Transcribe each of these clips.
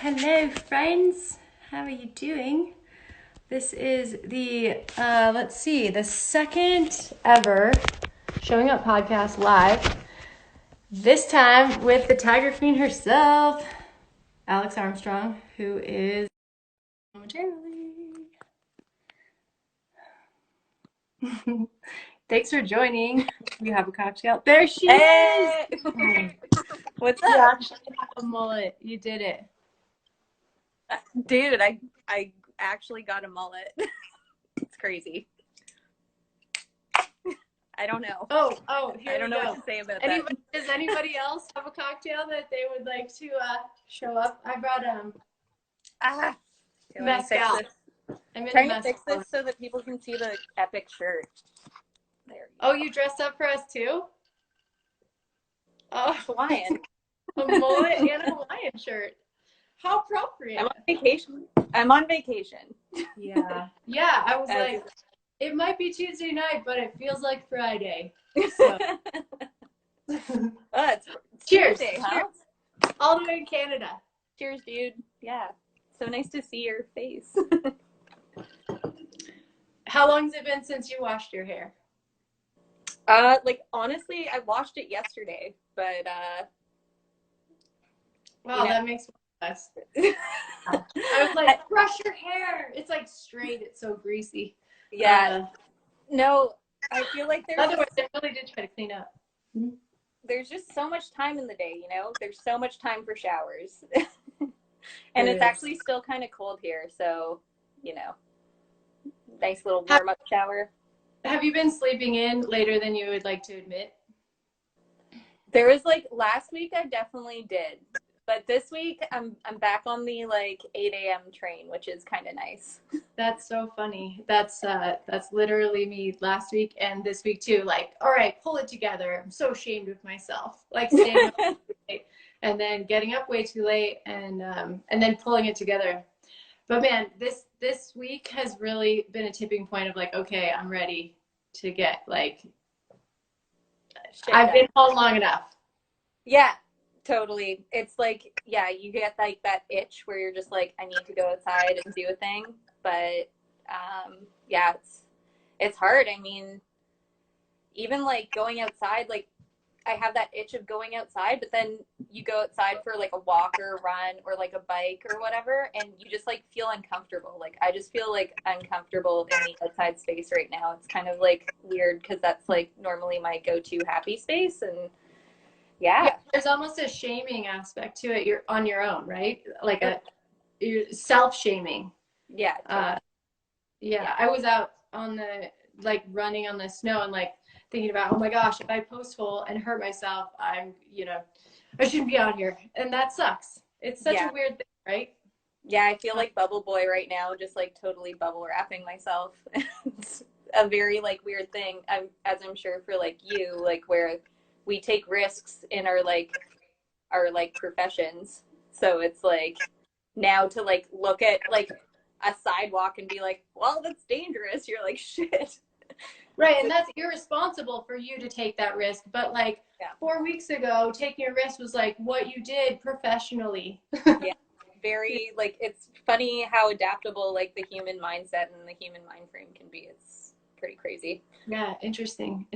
Hello friends, how are you doing? This is the, the second ever Showing Up podcast live. This time with the Tiger Queen herself, Alex Armstrong, who is momentarily. Thanks for joining. We have a cocktail. There she is! What's You up? actually have a mullet. You did it. Dude, I actually got a mullet. It's crazy. I don't know. Here I don't we know go. what to say about Does anybody else have a cocktail that they would like to show up? I brought that. Okay, let me fix mezcal. this. I'm in Trying the to fix mezcal. this so that people can see the epic shirt. There you Oh, you dressed up for us too? Oh, go. Hawaiian. a mullet and a Hawaiian shirt. How appropriate. I'm on vacation. I'm on vacation. Yeah. Yeah, I was like, it might be Tuesday night, but it feels like Friday. So. It's Cheers. Tuesday, huh? Cheers. All the way in Canada. Cheers, dude. Yeah. So nice to see your face. How long has it been since you washed your hair? Honestly, I washed it yesterday, but Wow, that makes sense. I was like, brush your hair. It's like straight. It's so greasy. Yeah. No, I feel like Otherwise, I really did try to clean up. There's just so much time in the day, you know? There's so much time for showers. And it's actually still kind of cold here, so, you know, nice little warm-up shower. Have you been sleeping in later than you would like to admit? There was last week I definitely did. But this week I'm back on the 8 a.m. train, which is kind of nice. That's so funny. That's literally me last week and this week too. Like, all right, pull it together. I'm so ashamed of myself. Like staying up way too late and then getting up way too late and then pulling it together. But man, this week has really been a tipping point of like, okay, I'm ready to get I've been home long enough. Yeah. Totally. It's you get that itch where you're just like, I need to go outside and do a thing. But yeah, it's hard. I mean, even going outside, I have that itch of going outside, but then you go outside for a walk or a run or a bike or whatever, and you just feel uncomfortable. I just feel uncomfortable in the outside space right now. It's kind of weird because that's normally my go-to happy space. And yeah, there's almost a shaming aspect to it. You're on your own, right? You're self-shaming. Yeah. Yeah. I was out on the running on the snow and thinking about, oh my gosh, if I post hole and hurt myself, I shouldn't be out here, and that sucks. It's such a weird thing, right? Yeah, I feel like Bubble Boy right now, just totally bubble wrapping myself. It's a very weird thing. As I'm sure for you, where we take risks in our professions. So it's now to look at a sidewalk and be like, well, that's dangerous. You're like, shit. Right, and that's irresponsible for you to take that risk. But 4 weeks ago, taking a risk was what you did professionally. Yeah, very it's funny how adaptable the human mindset and the human mind frame can be. It's pretty crazy. Yeah, interesting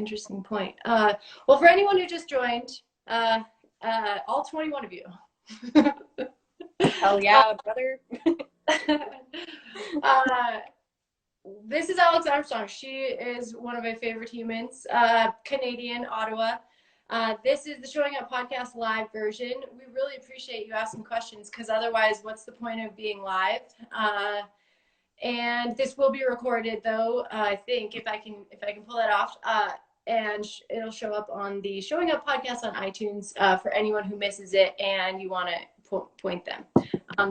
point. Well, for anyone who just joined, all 21 of you. Hell yeah, brother. This is Alex Armstrong. She is one of my favorite humans, Canadian, Ottawa. This is the Showing Up podcast live version. We really appreciate you asking questions because otherwise, what's the point of being live? And this will be recorded, though. I think if I can pull that off, and it'll show up on the Showing Up podcast on iTunes for anyone who misses it and you want to point them.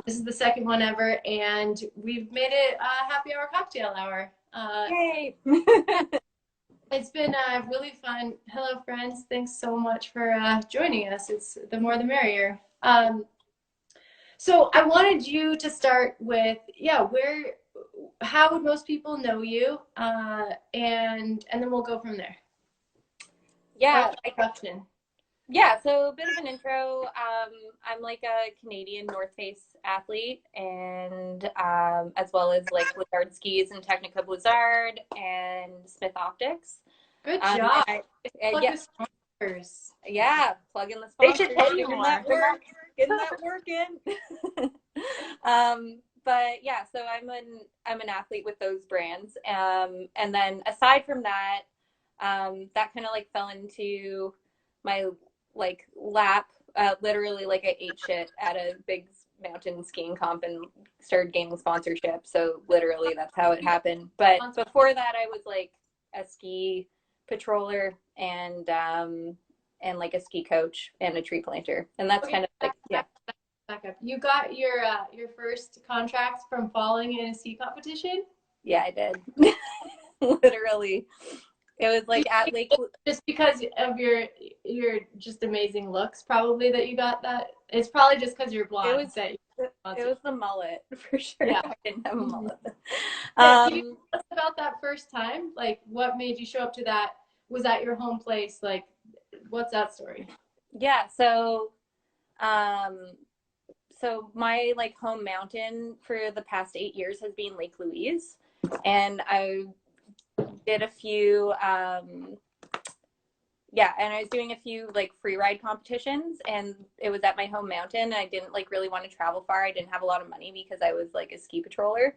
This is the second one ever, and we've made it a happy hour cocktail hour. Yay! It's been really fun. Hello, friends. Thanks so much for joining us. It's the more the merrier. So I wanted you to start with, how would most people know you? And then we'll go from there. Yeah. Yeah, so a bit of an intro. I'm like a Canadian North Face athlete, and as well as like Blizzard skis and Technica Blizzard and Smith Optics. Good And job. Plug yeah, the sponsors. yeah, plug in the They should sponsors, pay you getting more. that work, getting that work in. But yeah, so I'm an athlete with those brands. And then aside from that, that kind of like fell into my like lap. Literally, like I ate shit at a big mountain skiing comp and started gaining sponsorship. So literally, that's how it happened. But before that, I was like a ski patroller and like a ski coach and a tree planter, and that's Okay, kind of like yeah. back up. You got your first contract from falling in a ski competition? Yeah, I did. Literally. It was like at Lake. Just because of your just amazing looks, probably that you got that. It's probably just because you're blonde. It was the mullet for sure. Yeah. I didn't have a mullet. Can you tell us about that first time? Like, what made you show up to that? Was that your home place? Like, what's that story? Yeah. Um, so my like home mountain for the past 8 years has been Lake Louise, and I did a few yeah, and I was doing a few like free ride competitions, and it was at my home mountain. I didn't like really want to travel far. I didn't have a lot of money because I was like a ski patroller,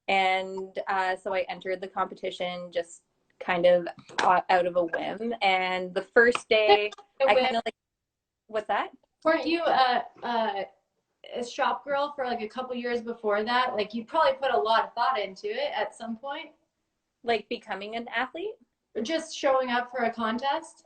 and so I entered the competition just kind of out of a whim. And the first day, I kind of like, what's that? Weren't you a shop girl for like a couple years before that? Like, you probably put a lot of thought into it at some point. Like becoming an athlete? Or just showing up for a contest?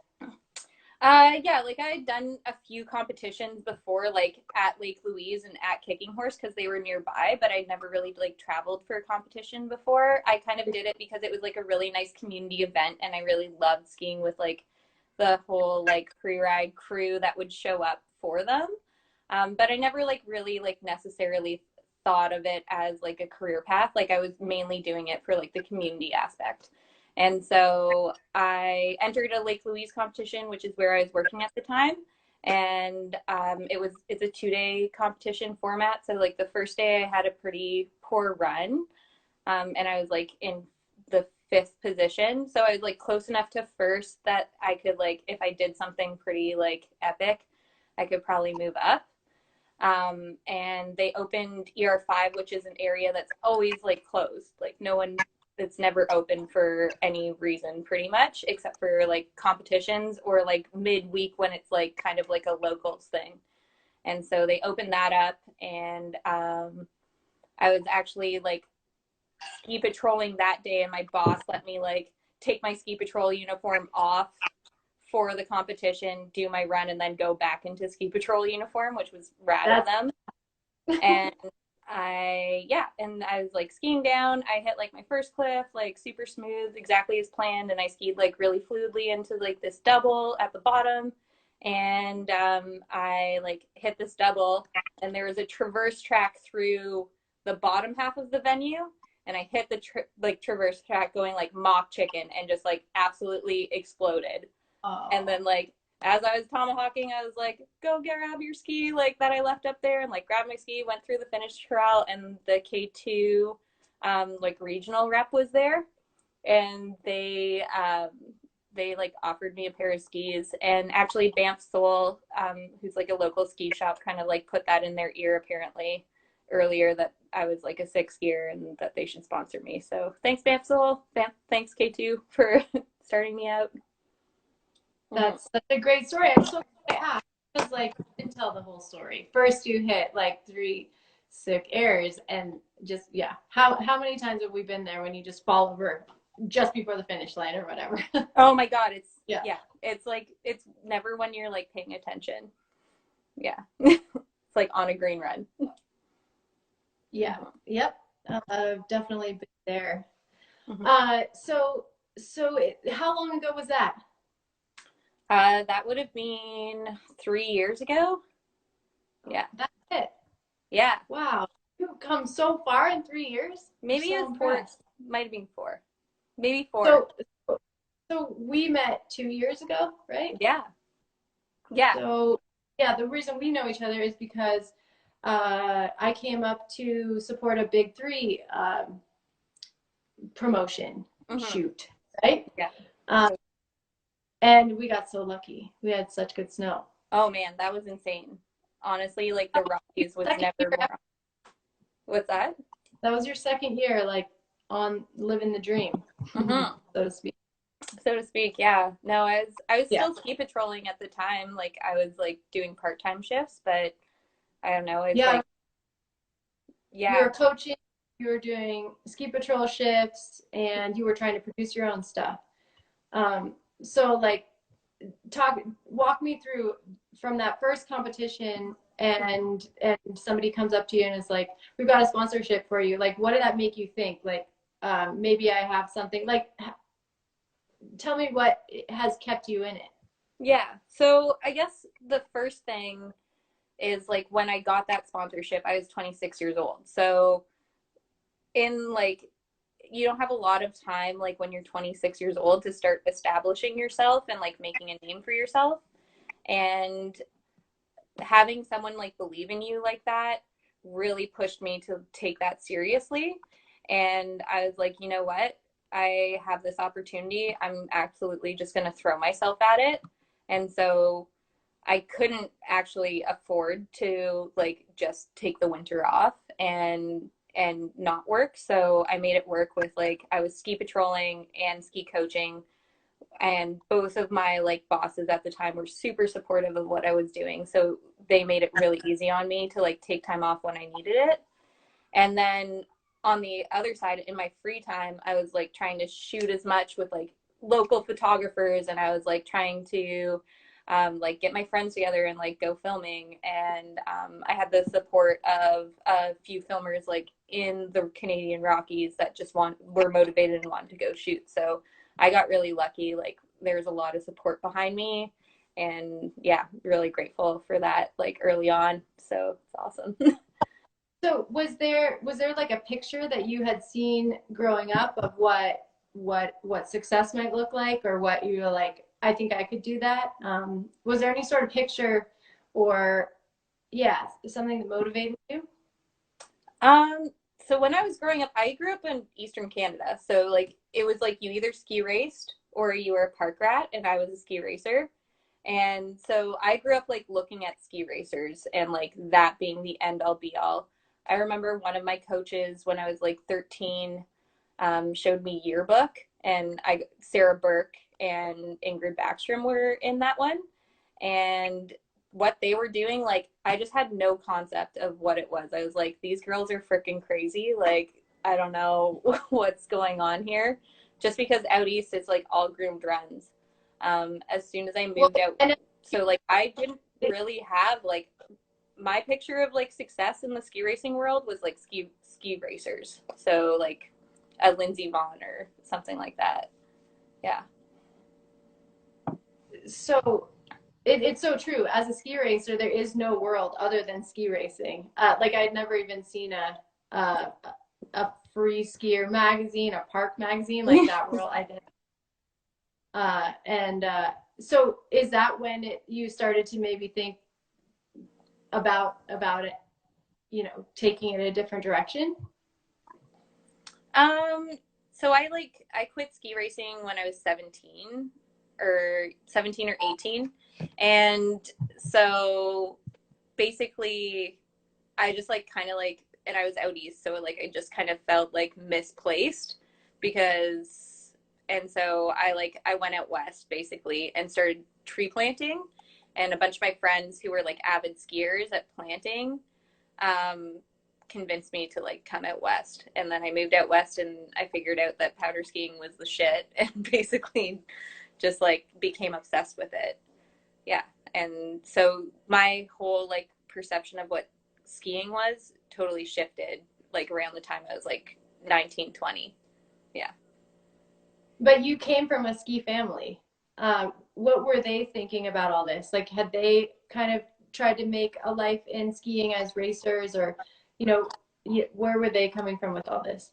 Yeah, like I had done a few competitions before, like at Lake Louise and at Kicking Horse because they were nearby, but I'd never really like traveled for a competition before. I kind of did it because it was like a really nice community event, and I really loved skiing with like the whole like free ride crew that would show up for them. But I never like really like necessarily thought of it as like a career path. Like I was mainly doing it for like the community aspect. And so I entered a Lake Louise competition, which is where I was working at the time. And it's a 2-day competition format. So like the first day I had a pretty poor run, and I was like in the 5th position. So I was like close enough to first that I could like, if I did something pretty like epic, I could probably move up. And they opened ER5, which is an area that's always like closed. Like no one, it's never open for any reason pretty much, except for like competitions or like midweek when it's like kind of like a locals thing. And so they opened that up, and I was actually like ski patrolling that day, and my boss let me like take my ski patrol uniform off for the competition, do my run, and then go back into ski patrol uniform, which was rad of them. And and I was like skiing down. I hit like my first cliff, like super smooth, exactly as planned. And I skied like really fluidly into like this double at the bottom. And I like hit this double, and there was a traverse track through the bottom half of the venue. And I hit the traverse track going like mock chicken and just like absolutely exploded. Oh. And then like as I was tomahawking, I was like, go grab your ski like that I left up there, and like grabbed my ski, went through the finish trail, and the K2 like regional rep was there, and they like offered me a pair of skis. And actually Banff Soul, who's like a local ski shop, kind of like put that in their ear apparently earlier that I was like a 6th gear and that they should sponsor me. So thanks Banff Soul, thanks K2 for starting me out. That's such a great story. I'm so glad I asked because like I didn't tell the whole story. First you hit like 3 sick airs, and just yeah. How many times have we been there when you just fall over just before the finish line or whatever? Oh my god, it's yeah. It's like it's never when you're like paying attention. Yeah. It's like on a green run. Yeah. Yep. I've definitely been there. So how long ago was that? That would have been 3 years ago. Yeah. That's it. Yeah. Wow. You've come so far in 3 years. Maybe it was 4. Might have been 4. Maybe 4. So we met 2 years ago, right? Yeah. Yeah. So yeah, the reason we know each other is because I came up to support a Big Three promotion Mm-hmm. shoot, right? Yeah. Um, and we got so lucky. We had such good snow. Oh man, that was insane. Honestly, like the Rockies was Second year, never more. What's that? that was your second year, like on living the dream, Mm-hmm. so to speak. So to speak, yeah. No, I was Yeah, still ski patrolling at the time. Like I was like doing part-time shifts, but I don't know. It's yeah. like, You yeah, were coaching, you were doing ski patrol shifts, and you were trying to produce your own stuff. So like walk me through from that first competition and somebody comes up to you and is like, we've got a sponsorship for you. Like, what did that make you think? Like, maybe I have something. Like, tell me what has kept you in it. yeah. So I guess the first thing is like when I got that sponsorship, I was 26 years old. So in like you don't have a lot of time like when you're 26 years old to start establishing yourself and like making a name for yourself. And having someone like believe in you like that really pushed me to take that seriously. And I was like, you know what? I have this opportunity. I'm absolutely just going to throw myself at it. And so I couldn't actually afford to like just take the winter off and not work. So I made it work with like I was ski patrolling and ski coaching, and both of my like bosses at the time were super supportive of what I was doing. So they made it really easy on me to like take time off when I needed it. And then on the other side, in my free time, I was like trying to shoot as much with like local photographers, and I was like trying to like get my friends together and like go filming. And I had the support of a few filmers like in the Canadian Rockies that just were motivated and wanted to go shoot. So I got really lucky. Like there's a lot of support behind me, and yeah, really grateful for that like early on. So it's awesome. So was there like a picture that you had seen growing up of what success might look like, or what you were like, I think I could do that? Was there any sort of picture, or yeah, something that motivated you? Um, so when I was growing up, I grew up in Eastern Canada. So like it was like you either ski raced or you were a park rat, and I was a ski racer. And so I grew up like looking at ski racers and like that being the end all be all. I remember one of my coaches when I was like 13 showed me yearbook, and Sarah Burke and Ingrid Backstrom were in that one. And what they were doing, like I just had no concept of what it was. I was like, these girls are freaking crazy. Like, I don't know what's going on here. Just because out east it's like all groomed runs. As soon as I Well, moved out, and so like I didn't really have like my picture of like success in the ski racing world was like ski racers. So like a Lynsey or something like that. Yeah. so it's so true. As a ski racer, there is no world other than ski racing. Like I'd never even seen a a free skier magazine, a park magazine like that world. I did. And so is that when you started to maybe think about it, taking it a different direction? Um, so I quit ski racing when I was 17 or 18. And so basically I just like kind of like and I was out east, so like I just kind of felt like misplaced because and so I went out west basically and started tree planting, and a bunch of my friends who were like avid skiers at planting um, convinced me to like come out west. And then I moved out west and I figured out that powder skiing was the shit and basically just like became obsessed with it. Yeah. And so my whole like perception of what skiing was totally shifted like around the time I was like 19, 20. Yeah. But you came from a ski family. What were they thinking about all this? Like, had they kind of tried to make a life in skiing as racers, or, you know, where were they coming from with all this?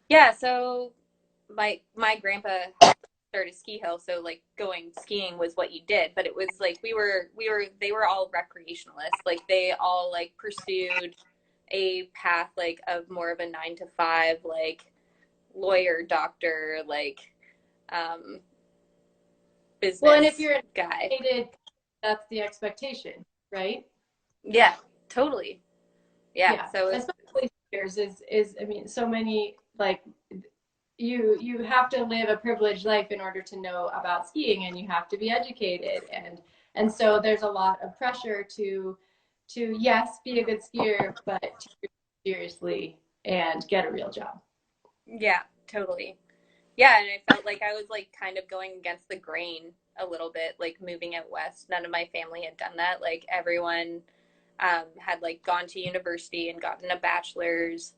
Yeah. So my grandpa start a ski hill, so like going skiing was what you did. But it was like they were all recreationalists. Like they all like pursued a path like of more of a 9 to 5, like lawyer, doctor, like business Well, and if you're guy. educated, that's the expectation, right? Yeah, totally. Yeah. Yeah, So it's, especially skiers is I mean, so many like you have to live a privileged life in order to know about skiing, and you have to be educated, and so there's a lot of pressure to yes, be a good skier, but to do it seriously and get a real job. yeah, totally. Yeah, and I felt like I was like kind of going against the grain a little bit, like moving out west. None of my family had done that. Like everyone had like gone to university and gotten a bachelor's.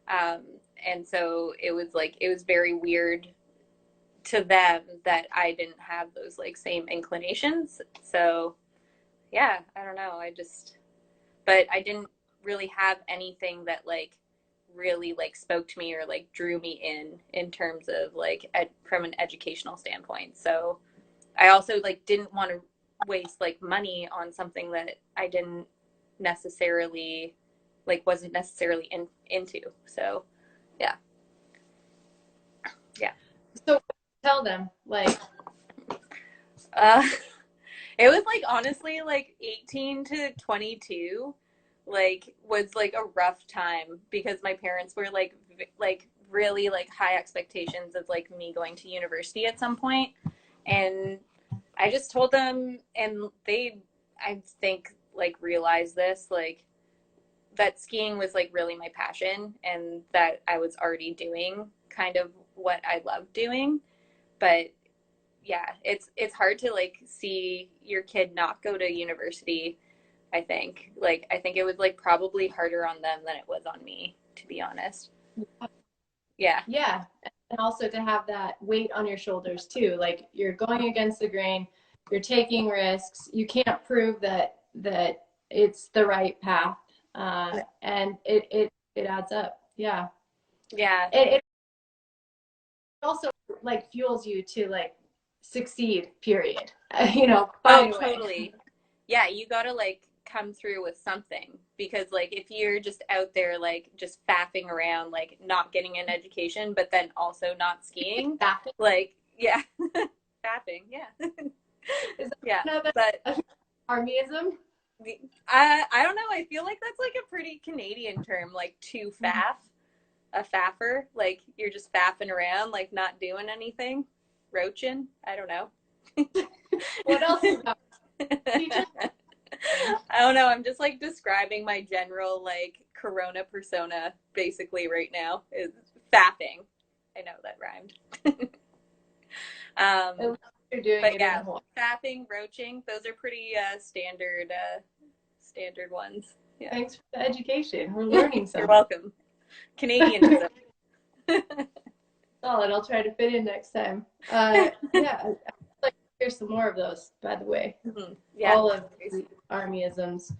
Um, and so it was like, it was very weird to them that I didn't have those like same inclinations. So yeah, I don't know. But I didn't really have anything that like really like spoke to me or like drew me in terms of like from an educational standpoint. So I also like didn't want to waste like money on something that I didn't necessarily like wasn't necessarily into. So yeah. Yeah. So tell them like Uh it was like honestly like 18 to 22 like was like a rough time because my parents were like really like high expectations of like me going to university at some point, and I just told them, and they I think like realized this, like that skiing was like really my passion and that I was already doing kind of what I loved doing. But yeah, it's hard to like see your kid not go to university. I think it was like probably harder on them than it was on me, to be honest. Yeah. yeah, and also to have that weight on your shoulders too, like you're going against the grain, you're taking risks, you can't prove that it's the right path, and it adds up. Yeah, Yeah. it also like fuels you to like succeed, period. Oh, Find a way. totally. Yeah, you got to like come through with something, because like if you're just out there like just faffing around like not getting an education but then also not skiing, like yeah. Faffing, yeah. Is Yeah, that but an armyism? I don't know, I feel like that's like a pretty Canadian term, like to faff, a faffer, like you're just faffing around like not doing anything, roaching, I don't know. What else is that? I don't know. I'm just like describing my general like Corona persona basically right now is fapping. I know that rhymed. You're doing But it in yeah, a whole. fapping, roaching, those are pretty standard ones. Yeah. Thanks for the education. We're learning You're something. welcome. Canadianism. Solid. I'll try to fit in next time. Yeah, I'd like to hear some more of those, by the way. Mm-hmm. Yeah. All of the armyisms.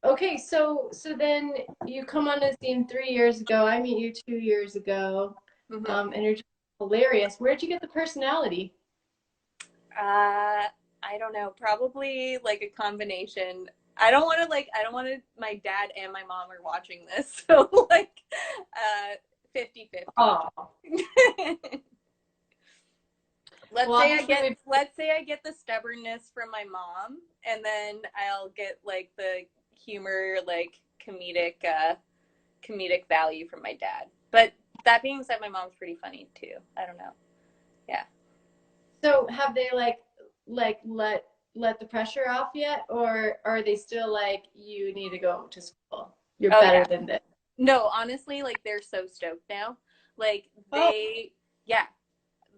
Okay, so then you come on the scene 3 years ago. I meet you 2 years ago, Mm-hmm. and you're just hilarious. Where'd you get the personality? I don't know. Probably like a combination. I don't want to, my dad and my mom are watching this. So like, 50-50. Oh, well, Let's say I get the stubbornness from my mom, and then I'll get like the humor, like comedic value from my dad. But that being said, my mom's pretty funny too. I don't know. Yeah. so have they like let the pressure off yet, or are they still like you need to go to school? You're Oh better yeah. than this. No, honestly, like they're so stoked now. Like Oh, yeah,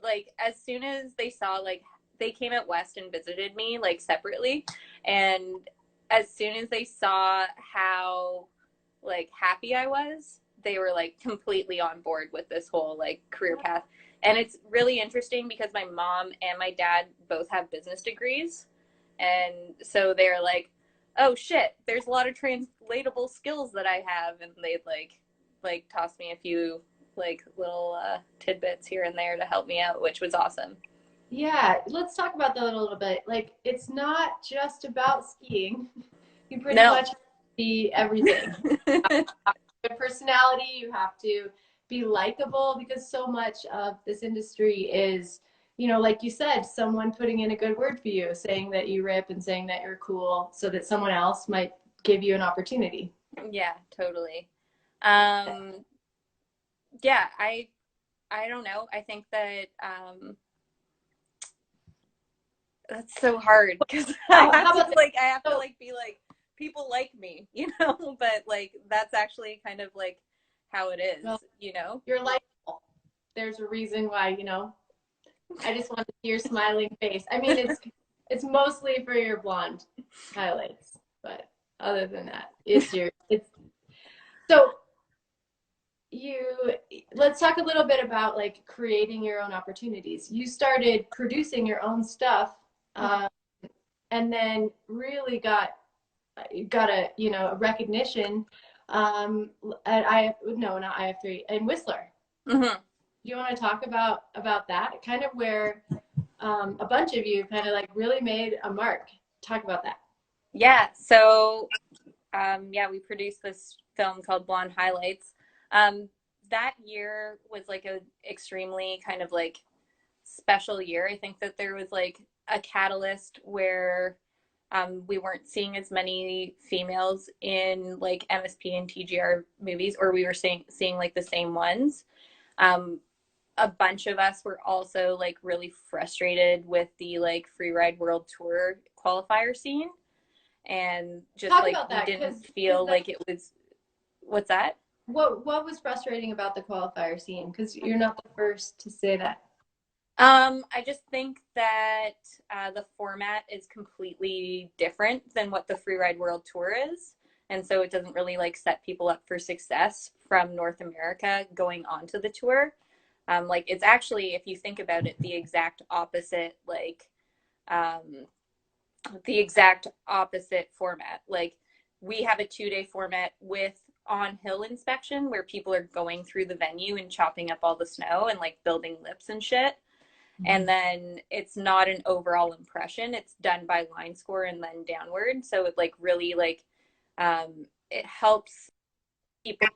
like as soon as they saw, like they came out west and visited me like separately, and as soon as they saw how like happy I was, they were like completely on board with this whole like career path. And it's really interesting because my mom and my dad both have business degrees, and so they're like, oh shit, there's a lot of translatable skills that I have, and they'd like toss me a few like little tidbits here and there to help me out, which was awesome. Yeah, let's talk about that a little bit. Like, it's not just about skiing. You pretty No. much be everything. Good personality, you have to be likable because so much of this industry is, you know, like you said, someone putting in a good word for you, saying that you rip and saying that you're cool so that someone else might give you an opportunity. Yeah, totally. Yeah, I don't know. I think that that's so hard because I have to like be like people like me, you know, but like that's actually kind of like how it is, Well, you know. you're likable. There's a reason why, you know. I just want to see your smiling face. I mean, it's mostly for your blonde highlights, but other than that, it's so you let's talk a little bit about like creating your own opportunities. You started producing your own stuff, and then really got a a recognition at I no not IF3 in Whistler. Mm-hmm. Do you want to talk about that kind of where a bunch of you kind of like really made a mark? Talk about that. Yeah. So yeah, we produced this film called Blonde Highlights. That year was like a extremely kind of like special year. I think that there was like a catalyst where we weren't seeing as many females in like MSP and TGR movies, or we were seeing like the same ones. A bunch of us were also like really frustrated with the like Freeride World Tour qualifier scene, and just Talk like about we that didn't feel like it was. What's that? What was frustrating about the qualifier scene? Because you're not the first to say that. I just think that the format is completely different than what the Freeride World Tour is. And so it doesn't really like set people up for success from North America going onto the tour. Like it's actually, if you think about it, the exact opposite, like the exact opposite format. Like we have a 2-day format with on hill inspection where people are going through the venue and chopping up all the snow and like building lips and shit. And then it's not an overall impression. It's done by line score and then downward. So it like really like it helps people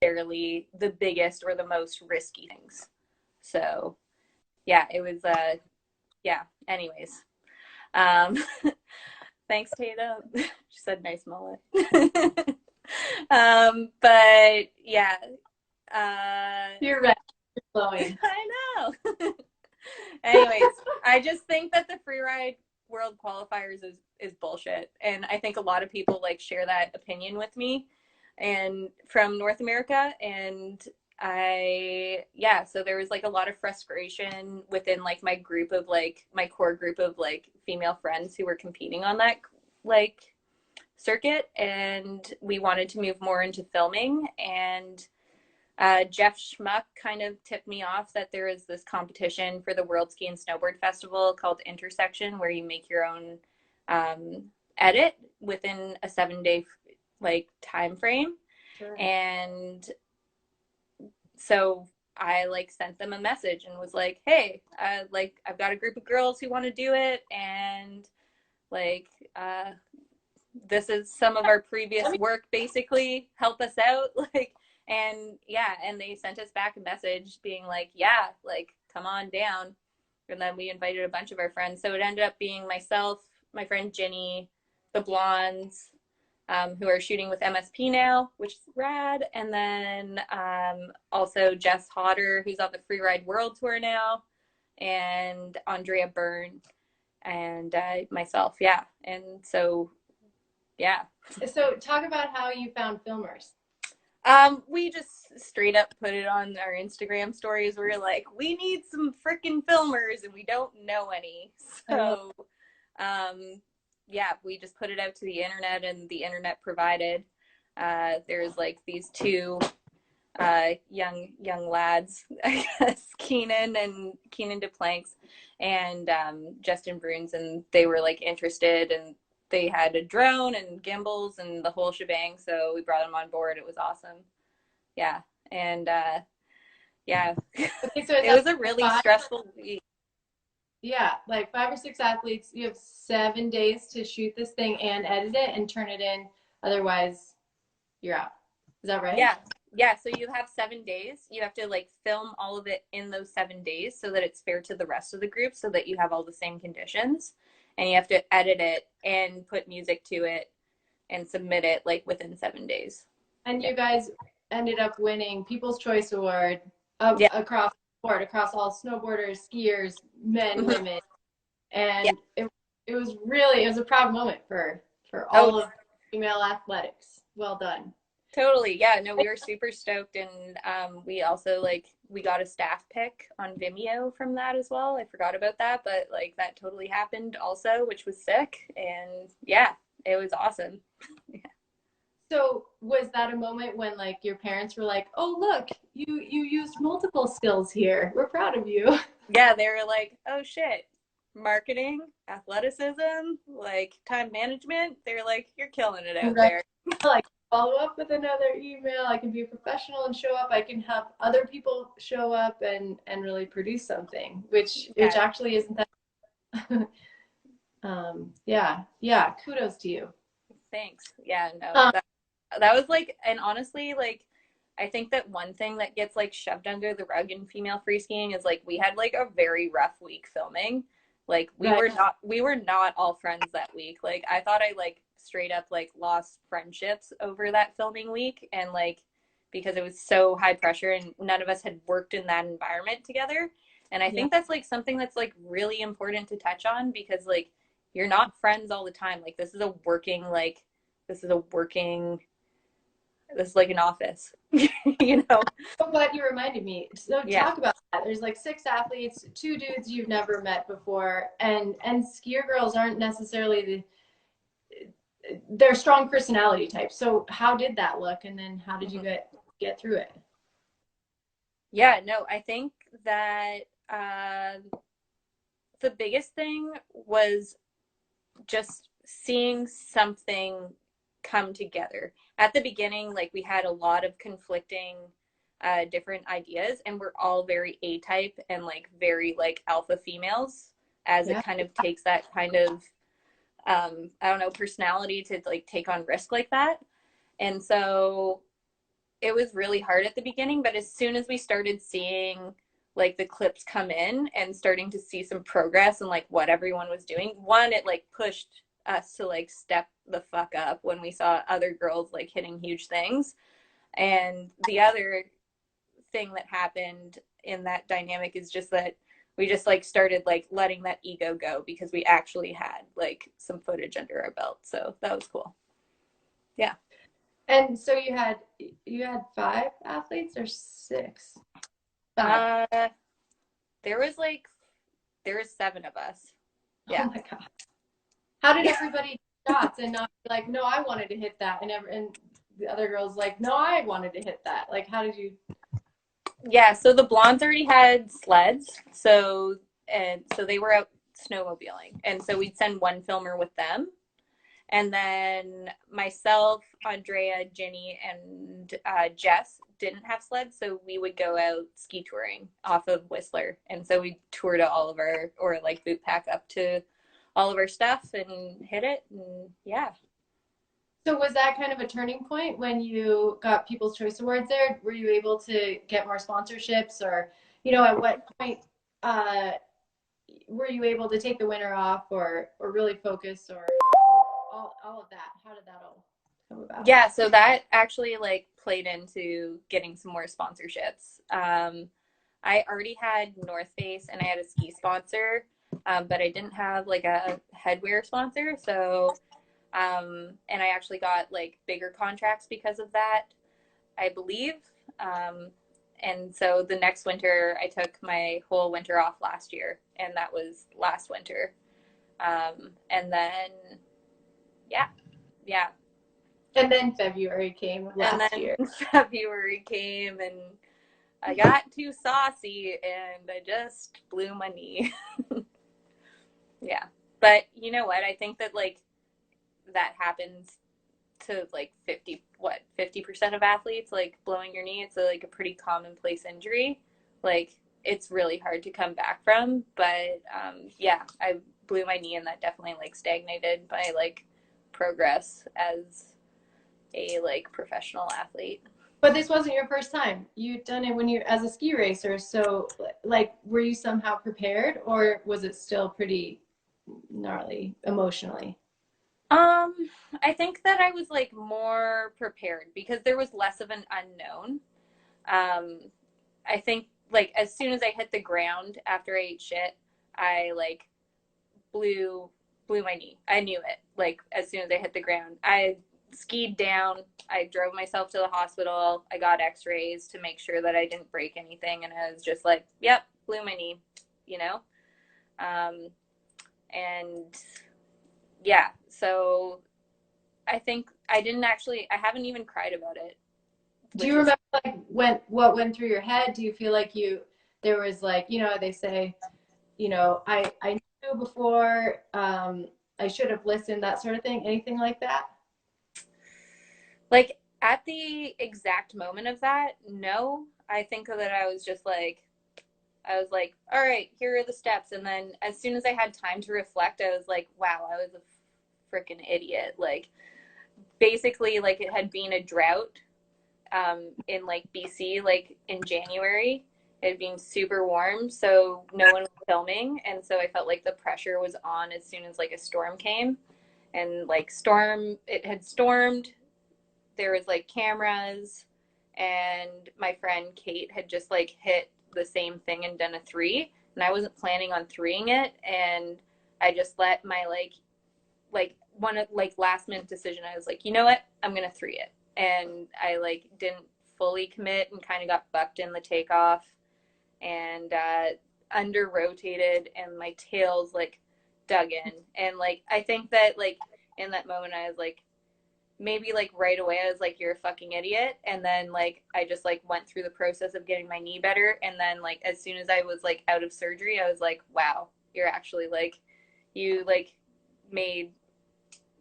necessarily the biggest or the most risky things. So yeah, it was yeah, anyways. Um thanks, Tatum. She said nice mullet. But yeah. You're right. You're flowing. I know. Anyways, I just think that the freeride world qualifiers is bullshit, and I think a lot of people like share that opinion with me, and from North America, and so there was like a lot of frustration within like my group of like my core group of like female friends who were competing on that like circuit, and we wanted to move more into filming. And Jeff Schmuck kind of tipped me off that there is this competition for the World Ski and Snowboard Festival called Intersection, where you make your own edit within a 7-day like time frame. Sure. And so I like sent them a message and was like, hey, like I've got a group of girls who want to do it, and like this is some of our previous work, basically help us out. Like, and yeah, and they sent us back a message being like, yeah, like come on down. And then we invited a bunch of our friends. So it ended up being myself, my friend Ginny, the Blondes, who are shooting with MSP now, which is rad. And then also Jess Hodder, who's on the Freeride World Tour now, and Andrea Byrne, and myself. Yeah. And so yeah. So talk about how you found filmers. We just straight up put it on our Instagram stories. We were like, we need some freaking filmers, and we don't know any. So, yeah, we just put it out to the internet, and the internet provided. There's like these two young lads, I guess, Keenan DePlanks and Justin Bruns, and they were like interested, and they had a drone and gimbals and the whole shebang. So we brought them on board. It was awesome. Yeah. And yeah, Okay, so it was a really stressful week. Yeah, like 5 or 6 athletes. You have 7 days to shoot this thing and edit it and turn it in. Otherwise, you're out. Is that right? Yeah. Yeah. So you have 7 days. You have to like film all of it in those 7 days so that it's fair to the rest of the group so that you have all the same conditions. And you have to edit it and put music to it and submit it like within 7 days. And you guys ended up winning People's Choice Award Yeah. across the board, across all snowboarders, skiers, men, women. And it was a proud moment for all of female athletics. Well done. Totally. Yeah. No, we were super stoked. And we also we got a staff pick on Vimeo from that as well. I forgot about that, but like that totally happened also, which was sick. And yeah, it was awesome. Yeah. So was that a moment when like your parents were like, "Oh, look, you used multiple skills here. We're proud of you." Yeah, they were like, "Oh shit, marketing, athleticism, like time management." They were like, "You're killing it out there." Like follow up with another email. I can be a professional and show up. I can have other people show up and really produce something, which actually isn't that. Yeah. Kudos to you. Thanks. Yeah, no, that was like, and honestly, like, I think that one thing that gets like shoved under the rug in female free skiing is like we had like a very rough week filming. Like we were not all friends that week. Like I thought I like straight up like lost friendships over that filming week, and like because it was so high pressure and none of us had worked in that environment together. And I think that's like something that's like really important to touch on, because like you're not friends all the time. Like this is like an office, you know? I'm glad you reminded me. So talk about that. There's like 6 athletes, 2 dudes you've never met before, and skier girls aren't necessarily they're strong personality types. So how did that look, and then how did you get through it? Yeah, no, I think that the biggest thing was just seeing something come together. At the beginning, like we had a lot of conflicting different ideas, and we're all very A-type and like very like alpha females, as it kind of takes that kind of I don't know, personality to like take on risk like that. And so it was really hard at the beginning, but as soon as we started seeing like the clips come in and starting to see some progress and like what everyone was doing, one, it like pushed us to like step the fuck up when we saw other girls like hitting huge things. And the other thing that happened in that dynamic is just that we just like started like letting that ego go, because we actually had like some footage under our belt. So that was cool. Yeah. And so you had 5 athletes or 6? 5. There was 7 of us. Yeah. Oh my god. How did everybody shots and not be like, no, I wanted to hit that, and the other girls like, no, I wanted to hit that? Like, how did you? Yeah, so the blondes already had sleds, so they were out snowmobiling, and so we'd send one filmer with them, and then myself, Andrea, Ginny, and Jess didn't have sleds, so we would go out ski touring off of Whistler, and so we'd tour to all of our, or like boot pack up to all of our stuff and hit it, and yeah. So was that kind of a turning point when you got People's Choice Awards there? Were you able to get more sponsorships, or, at what point were you able to take the winter off, or really focus, or all of that? How did that all come about? Yeah, so that actually like played into getting some more sponsorships. I already had North Face and I had a ski sponsor, but I didn't have like a headwear sponsor. So and I actually got like bigger contracts because of that, I believe. And so the next winter, I took my whole winter off last year, and that was last winter. And then, yeah. And then February came last year. February came, and I got too saucy, and I just blew my knee. Yeah. But you know what? I think that like that happens to like 50% of athletes, like blowing your knee. It's like a pretty commonplace injury. Like it's really hard to come back from. But yeah, I blew my knee, and that definitely like stagnated my like progress as a like professional athlete. But this wasn't your first time. You'd done it when you as a ski racer. So like were you somehow prepared, or was it still pretty gnarly emotionally? I think that I was like more prepared because there was less of an unknown. Um, I think like as soon as I hit the ground after I ate shit, I like blew my knee. I knew it. Like as soon as I hit the ground, I skied down. I drove myself to the hospital. I got X-rays to make sure that I didn't break anything, and I was just like, "Yep, blew my knee," you know. And yeah, so I think I haven't even cried about it. Do you remember like what went through your head? Do you feel like there was like, they say, I knew before, I should have listened, that sort of thing. Anything like that? Like at the exact moment of that, no. I think that I was like, all right, here are the steps. And then as soon as I had time to reflect, I was like, wow, I was a freaking idiot. Like basically like it had been a drought in like BC, like in January. It had been super warm, so no one was filming. And so I felt like the pressure was on as soon as like a storm came. And like it had stormed. There was like cameras, and my friend Kate had just like hit the same thing and done a three, and I wasn't planning on threeing it, and I just let my like one of like last minute decision. I was like, you know what, I'm gonna three it, and I like didn't fully commit and kind of got bucked in the takeoff, and under rotated, and my tails like dug in, and like I think that like in that moment I was like, maybe like right away I was like, you're a fucking idiot, and then like I just like went through the process of getting my knee better, and then like as soon as I was like out of surgery, I was like, wow, you're actually like, you like made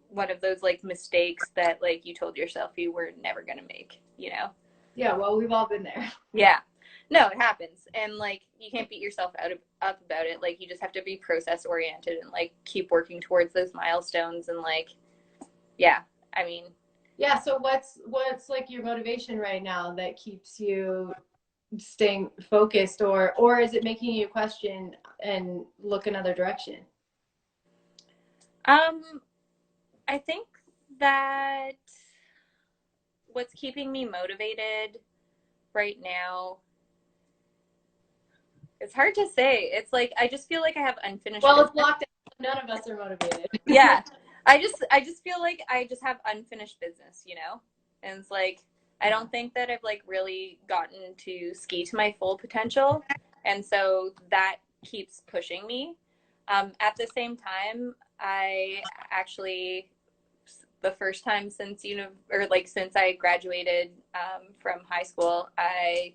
one of those like mistakes that like you told yourself you were never gonna make, you know? Yeah, well, we've all been there. Yeah, no, it happens, and like you can't beat yourself up about it. Like you just have to be process oriented and like keep working towards those milestones, and like yeah, I mean, Yeah, so what's like your motivation right now that keeps you staying focused, or is it making you question and look another direction? um I think that what's keeping me motivated right now, it's hard to say. It's like I just feel like I have unfinished Well, business. it's locked down. None of us are motivated. Yeah. I just feel like I just have unfinished business, you know? And it's like I don't think that I've like really gotten to ski to my full potential. And so that keeps pushing me. At the same time, I actually the first time since I graduated from high school, I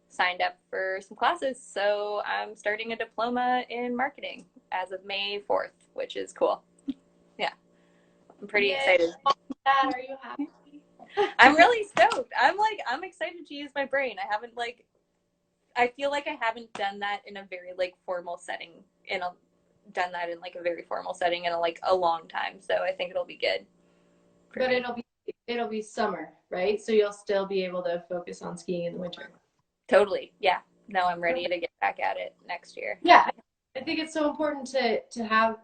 signed up for some classes. So I'm starting a diploma in marketing as of May 4th, which is cool. Yeah, I'm pretty excited. Dad, are you happy? I'm really stoked. I'm excited to use my brain. I feel like I haven't done that in a very like formal setting done that in like a very formal setting in a long time. So I think it'll be good. But it'll be summer, right? So you'll still be able to focus on skiing in the winter. Totally. Yeah. No, I'm ready to get back at it next year. Yeah, I think it's so important to have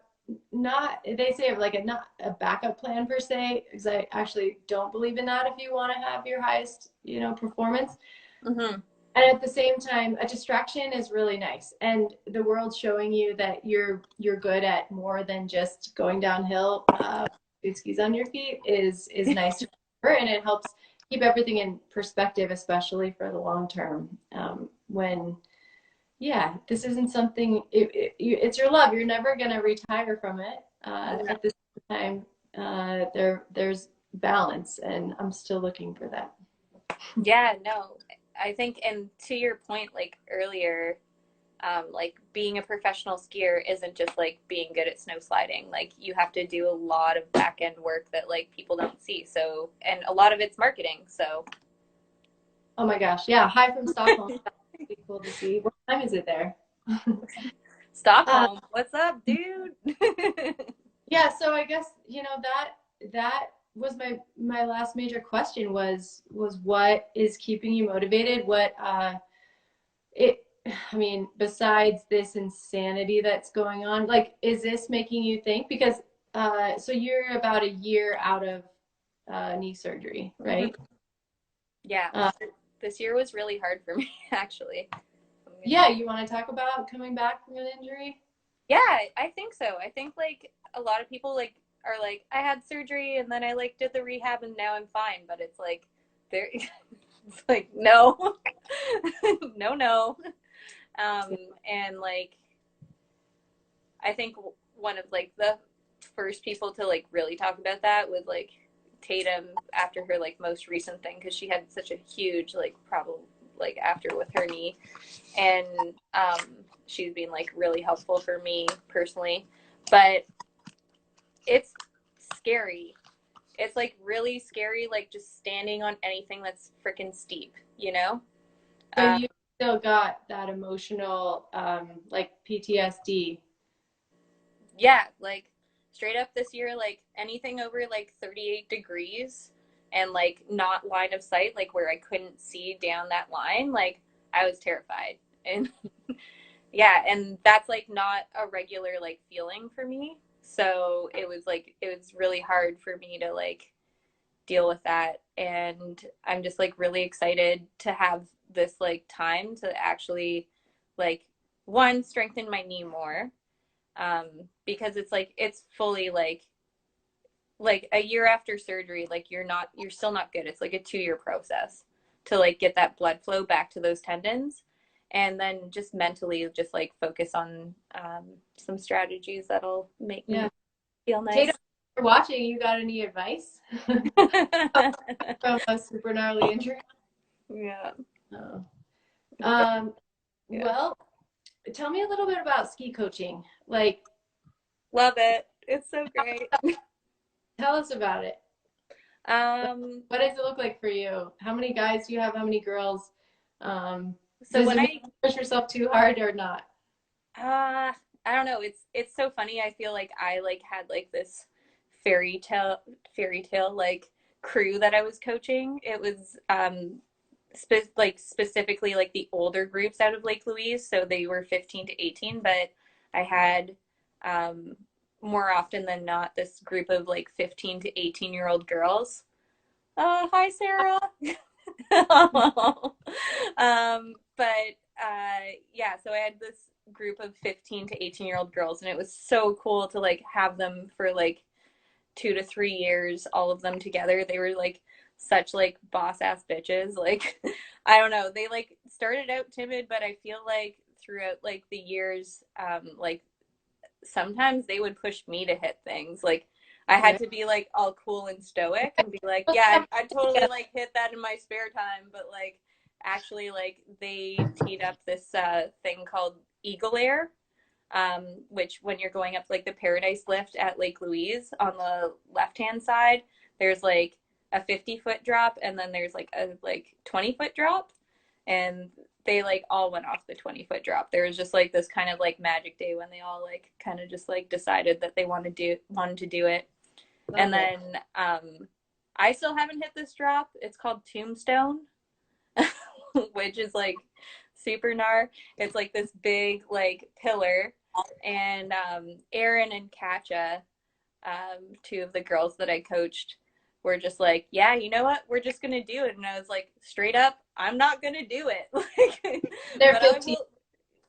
not, they say like not a backup plan per se, because I actually don't believe in that if you want to have your highest, performance. Mm-hmm. And at the same time, a distraction is really nice, and the world's showing you that you're good at more than just going downhill. Skis on your feet is nice to remember, and it helps keep everything in perspective, especially for the long term. When yeah, this isn't something, it's your love. You're never going to retire from it. At the same time, there's balance, and I'm still looking for that. Yeah, no, I think, and to your point, like earlier, Like being a professional skier isn't just like being good at snow sliding. Like you have to do a lot of back end work that like people don't see. So, and a lot of it's marketing. So, Oh my gosh. Yeah. Hi from Stockholm. That's really cool to see. What time is it there? Uh, Stockholm, what's up, dude? yeah. So I guess, that was my last major question was what is keeping you motivated? It, I mean, besides this insanity that's going on, like, is this making you think? Because, so you're about a year out of knee surgery, Mhm. right? Yeah, Uh, this year was really hard for me, actually. yeah, you want to talk about coming back from an injury? Yeah, I think so. I think like a lot of people like are like, I had surgery and then I like did the rehab and now I'm fine. But it's like there it's like no. No, no. And like I think one of like the first people to like really talk about that was like Tatum after her like most recent thing because she had such a huge like problem like after with her knee, and she's been like really helpful for me personally, but it's scary. It's like really scary, like just standing on anything that's freaking steep, you know? So you still got that emotional, like PTSD. Yeah, like straight up this year, like anything over like 38 degrees and like not line of sight, like where I couldn't see down that line, like I was terrified. And yeah, and that's like not a regular like feeling for me. So it was really hard for me to like deal with that. And I'm just like really excited to have this like time to actually like one strengthen my knee more, because it's like it's fully like a year after surgery, like you're still not good. It's like a 2-year process to like get that blood flow back to those tendons, and then just mentally just like focus on some strategies that'll make Yeah. me feel nice. Tatum, if you're watching, you got any advice from a super gnarly injury? Yeah. Oh. Um, Yeah. well, tell me a little bit about ski coaching. Like, Love it. It's so great. tell us about it. Um, What does it look like for you? How many guys do you have? How many girls? so Does when it make you push yourself too hard or not? I don't know, it's so funny. I feel like I like had like this fairy tale fairy tale like crew that I was coaching. It was like specifically like the older groups out of Lake Louise, so they were 15 to 18, but I had um more often than not this group of like 15 to 18-year-old girls. Hi Sarah. But yeah, so I had this group of 15 to 18-year-old girls, and it was so cool to like have them for like 2 to 3 years, all of them together. They were like such like boss ass bitches. Like, I don't know, they like started out timid, but I feel like throughout like the years, like sometimes they would push me to hit things. Like I had Right. to be like all cool and stoic and be like, yeah, I totally like hit that in my spare time, but like actually like they teed up this thing called Eagle Air, which when you're going up like the Paradise Lift at Lake Louise on the left hand side, there's like a 50-foot drop and then there's like a like 20-foot drop, and they like all went off the 20-foot drop. There was just like this kind of like magic day when they all like kind of just like decided that they wanted to do it. And Love it. then I still haven't hit this drop. It's called Tombstone, which is like super gnar. It's like this big like pillar, and Erin and Katja, two of the girls that I coached, were just like, yeah, you know what? We're just gonna do it. And I was like, straight up, I'm not gonna do it. Like, They're but 15.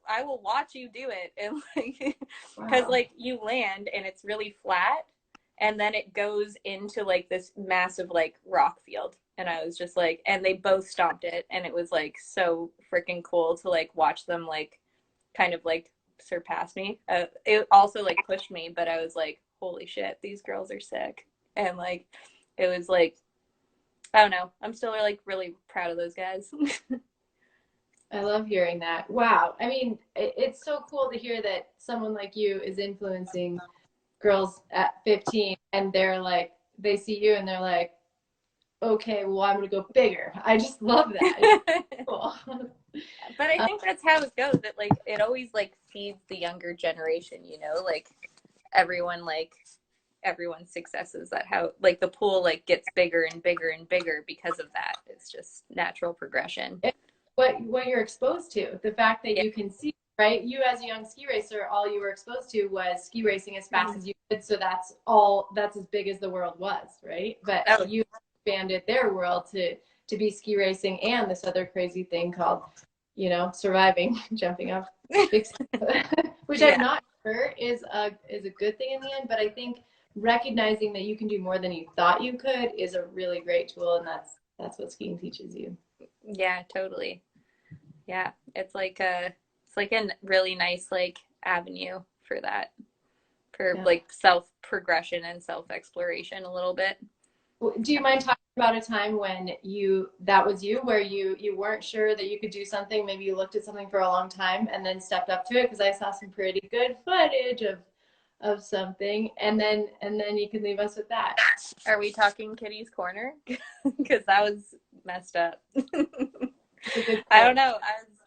I will watch you do it. And like, because Wow. like you land and it's really flat, and then it goes into like this massive like rock field. And I was just like, and they both stomped it, and it was like so freaking cool to like watch them like kind of like surpass me. It also like pushed me, but I was like, holy shit, these girls are sick. And like, it was like, I don't know. I'm still like really proud of those guys. I love hearing that. Wow. I mean, it's so cool to hear that someone like you is influencing girls at 15 and they're like, they see you and they're like, okay, well, I'm going to go bigger. I just love that. It's cool. But I think that's how it goes. That like it always like feeds the younger generation, you know, like everyone's successes, that how like the pool like gets bigger and bigger and bigger because of that. It's just natural progression. What you're exposed to, the fact that Yeah. you can see, right? You as a young ski racer, all you were exposed to was ski racing as fast as you could. So that's as big as the world was, right? But you expanded their world to be ski racing and this other crazy thing called, you know, surviving, jumping off, which I'm not sure is a good thing in the end. But I think recognizing that you can do more than you thought you could is a really great tool, and that's what skiing teaches you. Yeah, totally. Yeah, it's like a really nice like avenue for that, for like self progression and self exploration a little bit. Do you mind talking about a time when that was you, where you weren't sure that you could do something, maybe you looked at something for a long time and then stepped up to it? Because I saw some pretty good footage of something, and then you can leave us with that. Are we talking Kitty's Corner? Because that was messed up. I don't know. I was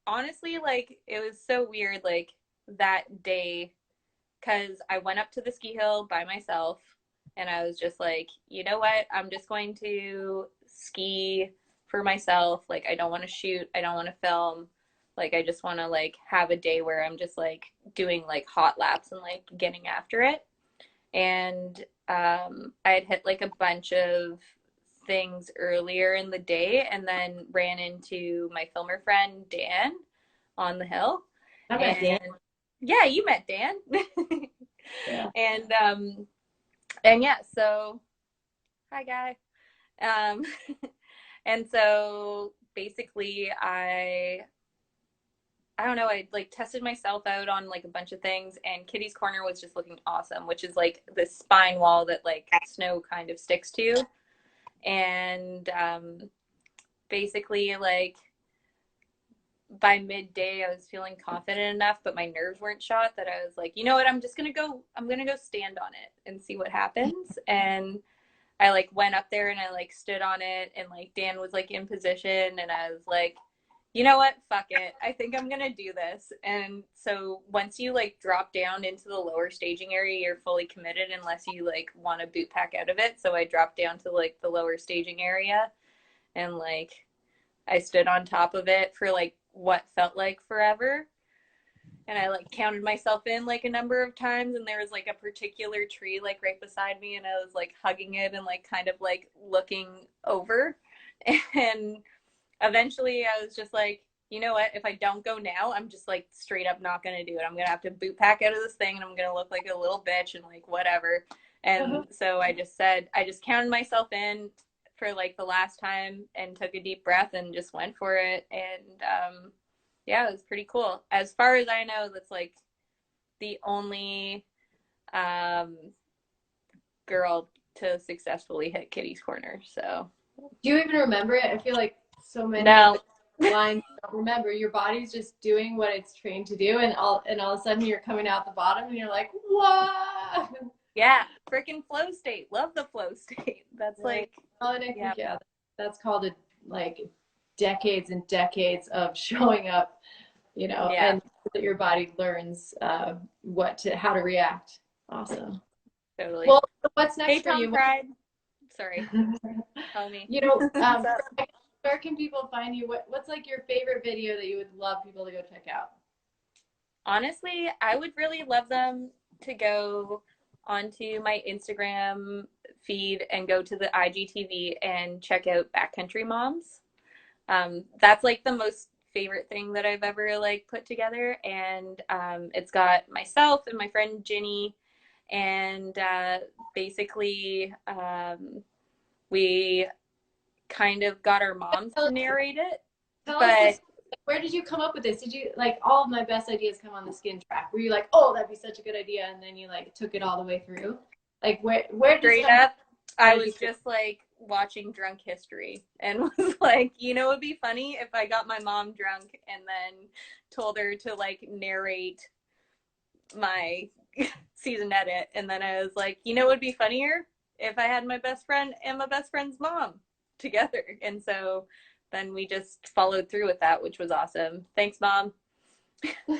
honestly like, it was so weird like that day, because I went up to the ski hill by myself and I was just like, you know what? I'm just going to ski for myself. Like, I don't want to shoot. I don't want to film. Like, I just want to like have a day where I'm just like doing like hot laps and like getting after it. And I had hit like a bunch of things earlier in the day and then ran into my filmer friend Dan on the hill. I met Dan. Yeah, you met Dan. Yeah. And yeah, so hi guy. And so basically I don't know, I like tested myself out on like a bunch of things, and Kitty's Corner was just looking awesome, which is like this spine wall that like snow kind of sticks to. And basically like by midday I was feeling confident enough, but my nerves weren't shot, that I was like, you know what, I'm gonna go stand on it and see what happens. And I like went up there and I like stood on it, and like Dan was like in position, and I was like, you know what, fuck it, I think I'm gonna do this. And so once you like drop down into the lower staging area, you're fully committed unless you like want to boot pack out of it. So I dropped down to like the lower staging area, and like I stood on top of it for like what felt like forever. And I like counted myself in like a number of times, and there was like a particular tree like right beside me, and I was like hugging it and like kind of like looking over. And eventually I was just like, you know what, if I don't go now, I'm just like straight up not gonna do it. I'm gonna have to boot pack out of this thing, and I'm gonna look like a little bitch and like whatever. And so I just counted myself in for like the last time and took a deep breath and just went for it. And yeah, it was pretty cool. As far as I know, that's like the only girl to successfully hit Kitty's Corner. So do you even remember it? I feel like so many lines don't remember. Your body's just doing what it's trained to do, and all of a sudden you're coming out the bottom and you're like, what? Yeah, freaking flow state. Love the flow state. That's like, yeah, that's called like decades and decades of showing up, you know, and that your body learns how to react. Awesome. Totally. Well, what's next for Tom you? Pride. Sorry. Tell me. You know, where can people find you? What's like your favorite video that you would love people to go check out? Honestly, I would really love them to go onto my Instagram feed and go to the IGTV and check out Backcountry Moms. That's like the most favorite thing that I've ever like put together. And it's got myself and my friend Ginny, and basically we kind of got our moms to narrate it. But where did you come up with this? Did you like, all of my best ideas come on the skin track? Were you like, oh, that'd be such a good idea, and then you like took it all the way through? Like where straight up, I was just like, watching Drunk History and was like, you know, it'd be funny if I got my mom drunk and then told her to like narrate my season edit. And then I was like, you know, it'd be funnier if I had my best friend and my best friend's mom together. And so then we just followed through with that, which was awesome. Thanks, Mom.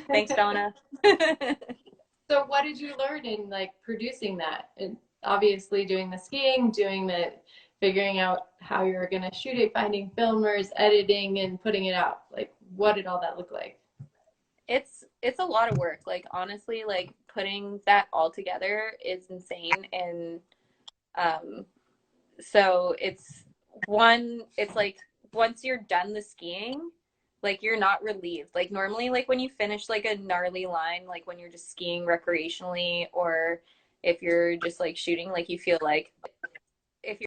Thanks, Donna. So what did you learn in like producing that? And obviously doing the skiing, doing the figuring out how you were going to shoot it, finding filmers, editing and putting it out. Like what did all that look like? It's a lot of work. Like honestly, like putting that all together is insane. And so it's like once you're done the skiing, like you're not relieved. Like normally, like when you finish like a gnarly line, like when you're just skiing recreationally, or if you're just like shooting, like you feel like if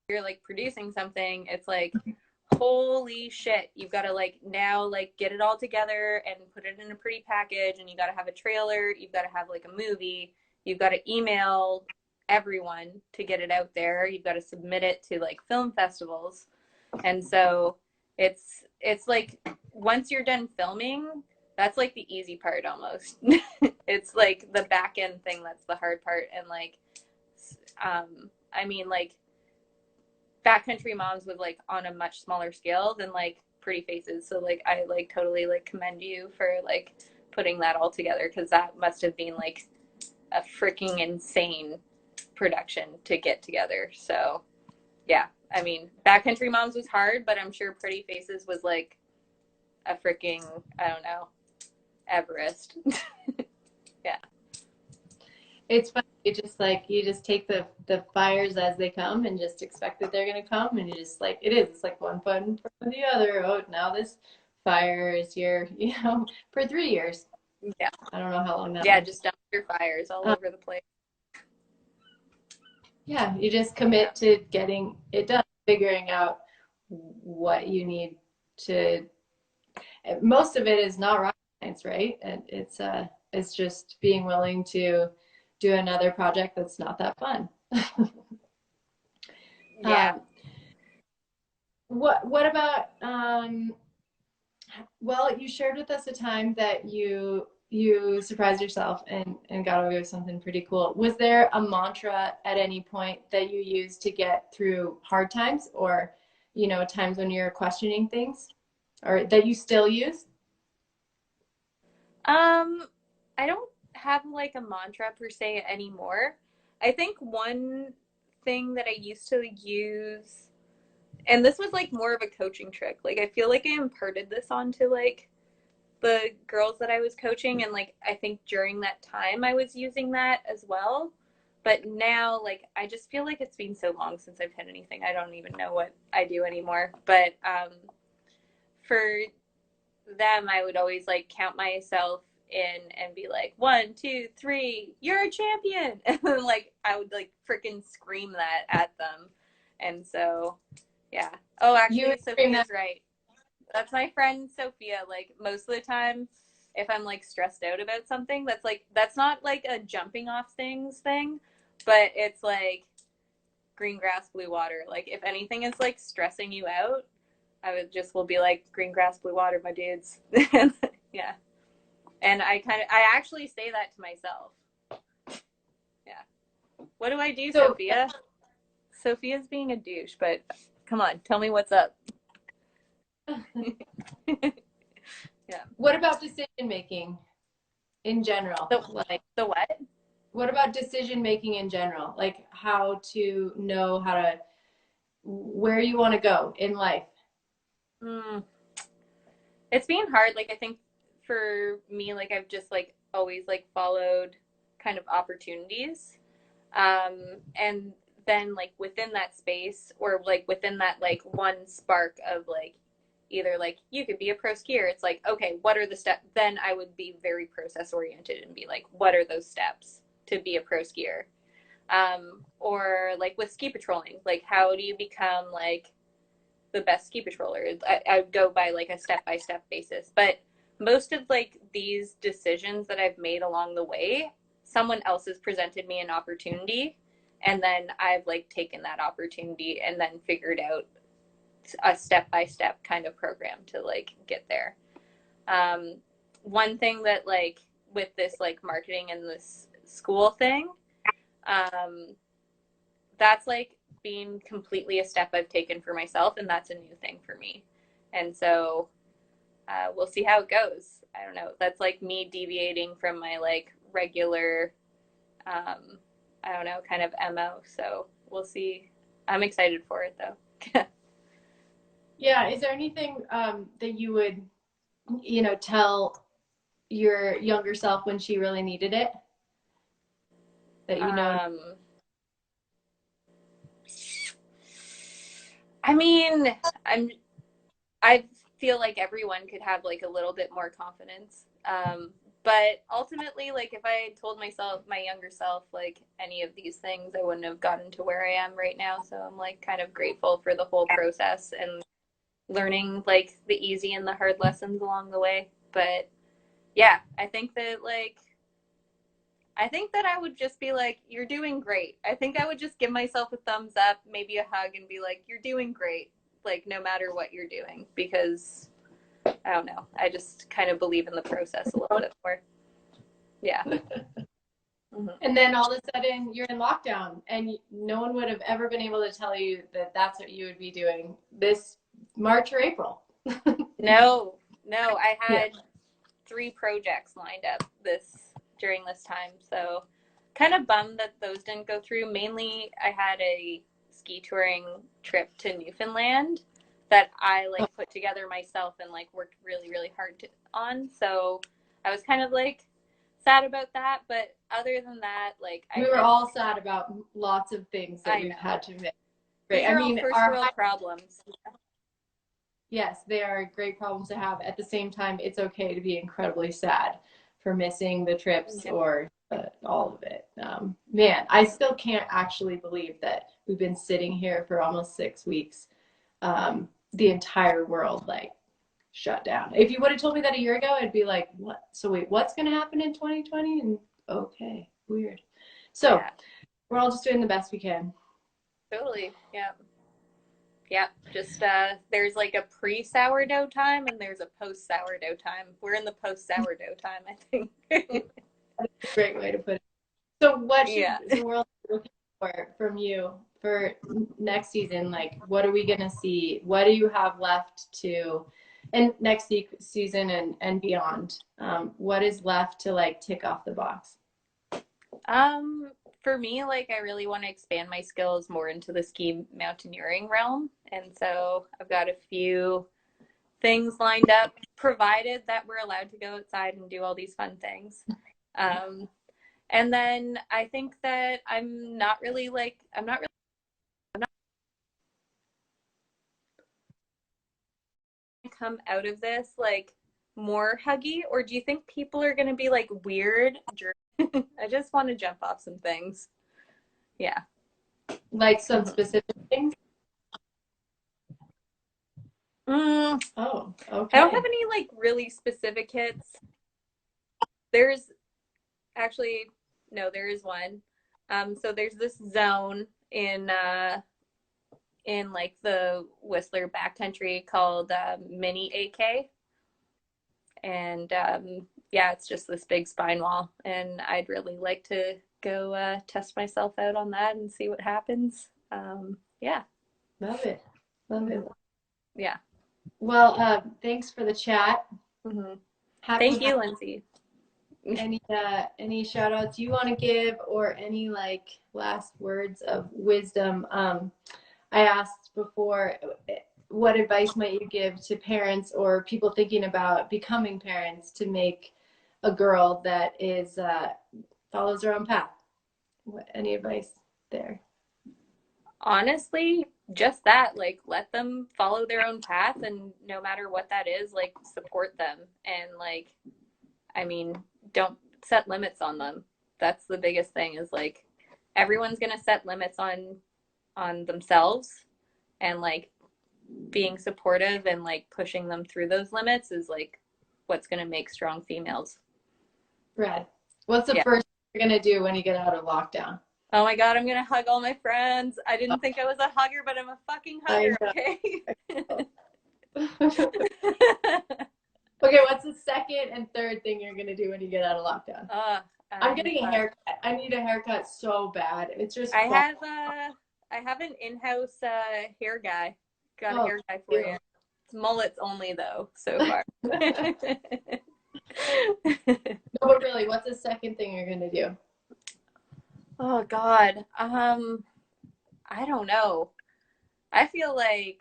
you're like producing something, it's like holy shit, you've got to like now like get it all together and put it in a pretty package, and you got to have a trailer, you've got to have like a movie, you've got to email everyone to get it out there, you've got to submit it to like film festivals. And so it's like once you're done filming, that's like the easy part almost. It's like the back end thing that's the hard part. And like I mean like Backcountry Moms was like on a much smaller scale than like Pretty Faces, so like I like totally like commend you for like putting that all together, because that must have been like a freaking insane production to get together. So yeah, I mean Backcountry Moms was hard, but I'm sure Pretty Faces was like a freaking, I don't know, Everest. Yeah. It's funny. You just take the fires as they come and just expect that they're gonna come, and you just like it's like one foot in front of the other. Oh, now this fire is here, you know, for 3 years. Yeah. I don't know how long that Yeah, was. just dumpster fires all over the place. Yeah, you just commit to getting it done, figuring out what you need to. Most of it is not rocket science, right? And it's just being willing to do another project that's not that fun. Yeah. What about well, you shared with us a time that you surprised yourself and got away with something pretty cool. Was there a mantra at any point that you used to get through hard times, or you know, times when you're questioning things, or that you still use? I don't have like a mantra per se anymore. I think one thing that I used to use, and this was like more of a coaching trick, like I feel like I imparted this onto like the girls that I was coaching, and like I think during that time I was using that as well. But now like I just feel like it's been so long since I've hit anything, I don't even know what I do anymore. But for them, I would always like count myself in and be like, 1, 2, 3, you're a champion. And then like I would like freaking scream that at them. And so yeah. Oh, actually Sophia's right. That's my friend Sophia. Like most of the time if I'm like stressed out about something, that's not like a jumping off thing, but it's like green grass, blue water. Like if anything is like stressing you out, will be like green grass, blue water, my dudes. Yeah. And I actually say that to myself. Yeah. What do I do, Sophia? Sophia's being a douche, but come on, tell me what's up. Yeah. What about decision making in general? The what? What about decision making in general? Like how to know where you want to go in life? It's been hard. Like I think for me, like I've just like always like followed kind of opportunities. And then like within that space, or like within that like one spark of like either like you could be a pro skier, it's like, okay, what are the steps? Then I would be very process oriented and be like, what are those steps to be a pro skier? Or like with ski patrolling, like how do you become like the best ski patroller? I would go by like a step-by-step basis. But most of like these decisions that I've made along the way, someone else has presented me an opportunity, And then I've like taken that opportunity and then figured out a step-by-step kind of program to like get there. One thing that like with this like marketing and this school thing, that's like been completely a step I've taken for myself, and that's a new thing for me. And so we'll see how it goes. I don't know. That's like me deviating from my like regular, I don't know, kind of MO. So we'll see. I'm excited for it though. Yeah. Is there anything that you would, tell your younger self when she really needed it? That I mean, I feel like everyone could have like a little bit more confidence. But ultimately, like if I had told myself, my younger self, like any of these things, I wouldn't have gotten to where I am right now. So I'm like kind of grateful for the whole process and learning like the easy and the hard lessons along the way. But yeah, I think that I would just be like, you're doing great. I think I would just give myself a thumbs up, maybe a hug, and be like, you're doing great, like no matter what you're doing, because I don't know. I just kind of believe in the process a little bit more. Yeah. Mm-hmm. And then all of a sudden you're in lockdown, and no one would have ever been able to tell you that that's what you would be doing this March or April. No, I had 3 projects lined up during this time. So kind of bummed that those didn't go through. Mainly I had a ski touring trip to Newfoundland that I like put together myself and like worked really, really hard on. So I was kind of like sad about that. But other than that, like we were all sad about lots of things that we've had to make. Right. I mean, first world problems. Yes, they are great problems to have. At the same time, it's okay to be incredibly sad for missing the trips or all of it. Man, I still can't actually believe that we've been sitting here for almost 6 weeks. The entire world like shut down. If you would have told me that a year ago, I'd be like, what? So wait, what's going to happen in 2020? And okay, weird. So we're all just doing the best we can. Totally. Yeah. Yeah, just there's like a pre-sourdough time and there's a post-sourdough time. We're in the post-sourdough time, I think. That's a great way to put it. So what should the world be looking for from you for next season? Like, what are we going to see? What do you have left to, and next season and beyond? What is left to like tick off the box? For me, like I really want to expand my skills more into the ski mountaineering realm. And so I've got a few things lined up, provided that we're allowed to go outside and do all these fun things. And then I think that I'm not come out of this like more huggy, or do you think people are going to be like weird? I just want to jump off some things. Yeah. Like some specific things? Oh, okay. I don't have any like really specific hits. There's actually, no, there is one. So there's this zone in like the Whistler backcountry called Mini AK. And yeah, it's just this big spine wall. And I'd really like to go test myself out on that and see what happens. Yeah. Love it. Love it. Yeah. Well, thanks for the chat. Mm-hmm. Thank you, Lynsey. Any shout outs you want to give, or any like last words of wisdom? I asked before, what advice might you give to parents or people thinking about becoming parents to make a girl that is follows her own path? Any advice there? Honestly, just that, like let them follow their own path, and no matter what that is, like support them, and like, I mean, don't set limits on them. That's the biggest thing, is like everyone's gonna set limits on themselves, and like being supportive and like pushing them through those limits is like what's gonna make strong females. Brad, what's the first thing you're gonna do when you get out of lockdown? Oh my God, I'm gonna hug all my friends. I didn't think I was a hugger, but I'm a fucking hugger, okay? Okay, what's the second and third thing you're gonna do when you get out of lockdown? I'm getting a haircut. I need a haircut so bad. It's just I have an in-house hair guy. Got a hair guy for you. It's mullets only though, so far. No, but really, what's the second thing you're gonna do? Oh God. I don't know. I feel like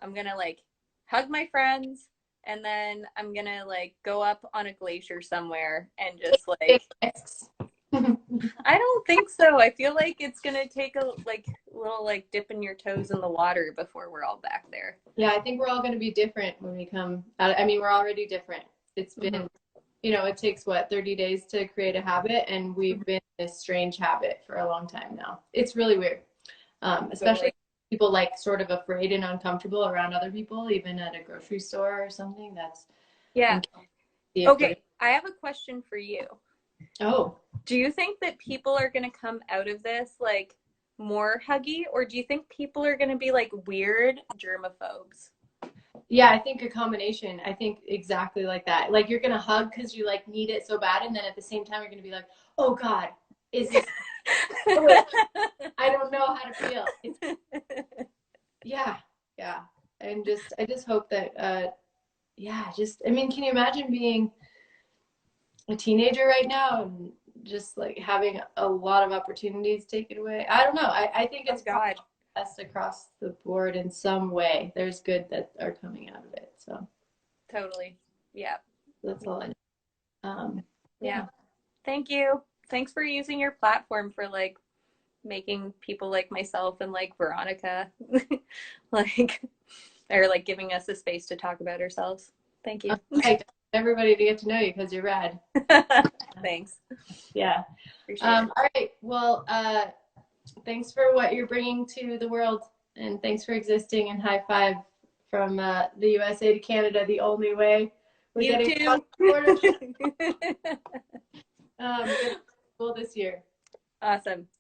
I'm gonna like hug my friends, and then I'm gonna like go up on a glacier somewhere and just like I don't think so. I feel like it's gonna take a little like dipping your toes in the water before we're all back there. Yeah, I think we're all gonna be different when we come out. I mean, we're already different. It's been, you know, it takes what, 30 days to create a habit, and we've been in this strange habit for a long time now. It's really weird. Especially people like sort of afraid and uncomfortable around other people, even at a grocery store or something. That's Okay, I have a question for you. Oh. Do you think that people are going to come out of this like more huggy, or do you think people are going to be like weird germaphobes? Yeah, I think a combination. I think exactly like that. Like you're going to hug because you like need it so bad, and then at the same time you're going to be like, oh God, is this I don't know how to feel. Yeah. And I just hope that I mean, can you imagine being a teenager right now and just like having a lot of opportunities taken away? I don't know. I think it's best across the board in some way. There's good that are coming out of it. So totally. Yeah. That's all I know. Yeah. Thank you. Thanks for using your platform for like making people like myself and like Veronica like or like giving us a space to talk about ourselves. Thank you. Everybody to get to know you because you're rad. Thanks. Yeah. All right. Well, thanks for what you're bringing to the world, and thanks for existing, and high five from the USA to Canada, the only way. We're you too. Good school this year. Awesome.